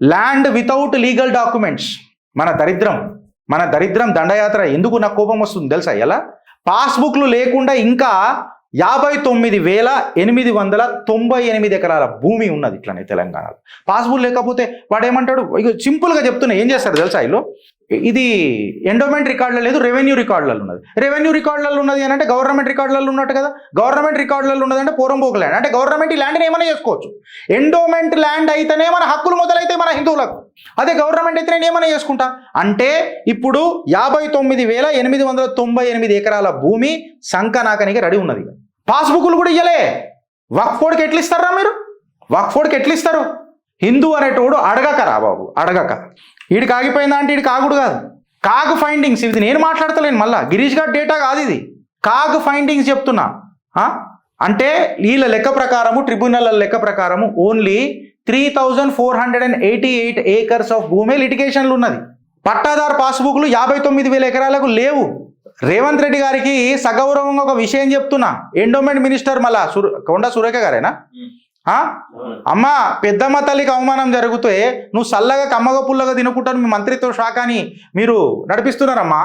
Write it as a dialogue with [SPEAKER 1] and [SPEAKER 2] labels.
[SPEAKER 1] Land without legal documents. మన దరిద్రం దండయాత్ర. ఎందుకు నాకు కోపం వస్తుంది తెలుసా? ఎలా పాస్బుక్లు లేకుండా ఇంకా 59,898 ఎకరాల భూమి ఉన్నది ఇట్లానే తెలంగాణలో. పాస్బుక్ లేకపోతే వాడు ఏమంటాడు? ఇక సింపుల్గా చెప్తున్నా, ఏం చేస్తారు తెలుసా? వీళ్ళు ఇది ఎండోమెంట్ రికార్డులో లేదు, రెవెన్యూ రికార్డులలో ఉన్నది. రెవెన్యూ రికార్డులలో ఉన్నది అని అంటే గవర్నమెంట్ రికార్డులలో ఉన్నట్టు కదా. గవర్నమెంట్ రికార్డులలో ఉన్నది అంటే పోరంబోకు ల్యాండ్, అంటే గవర్నమెంట్ ఈ ల్యాండ్ని ఏమైనా చేసుకోవచ్చు. ఎండోమెంట్ ల్యాండ్ అయితేనే మన హక్కులు మొదలైతే మన హిందువులకు, అదే గవర్నమెంట్ అయితే నేను ఏమైనా చేసుకుంటా. అంటే ఇప్పుడు 59,898 ఎకరాల భూమి సంకనాకనికి రెడీ ఉన్నది. పాస్బుక్లు కూడా ఇయ్యలే. వక్ఫ్ బోర్డుకి ఎట్లా ఇస్తారా మీరు? వక్ఫ్ బోర్డుకి ఎట్లా ఇస్తారు? హిందూ అనేటోడు అడగకరా బాబు, అడగక. వీడికి ఆగిపోయిందా అంటే వీడికి ఆగుడు కాదు. కాగ్ ఫైండింగ్స్, ఇది నేను మాట్లాడతలేను, మళ్ళా గిరీష్ గారి డేటా కాదు ఇది. కాగ్ ఫైండింగ్స్ చెప్తున్నా. అంటే వీళ్ళ లెక్క ప్రకారము, ట్రిబ్యునల్ లెక్క ప్రకారము ఓన్లీ 3,488 ఏకర్స్ ఆఫ్ భూమి లిటిగేషన్లు ఉన్నది. పట్టాదారు పాస్బుక్లు 59,000 ఎకరాలకు లేవు. రేవంత్ రెడ్డి గారికి సగౌరవంగా ఒక విషయం చెప్తున్నా. ఎండోమెంట్ మినిస్టర్ మళ్ళా కొండ సురేఖ గారేనా? అమ్మా, పెద్దమ్మ తల్లికి అవమానం జరిగితే నువ్వు సల్లగా కమ్మగ పుల్లగా తినుకుంటాను మీ మంత్రిత్వ శాఖని మీరు నడిపిస్తున్నారమ్మా.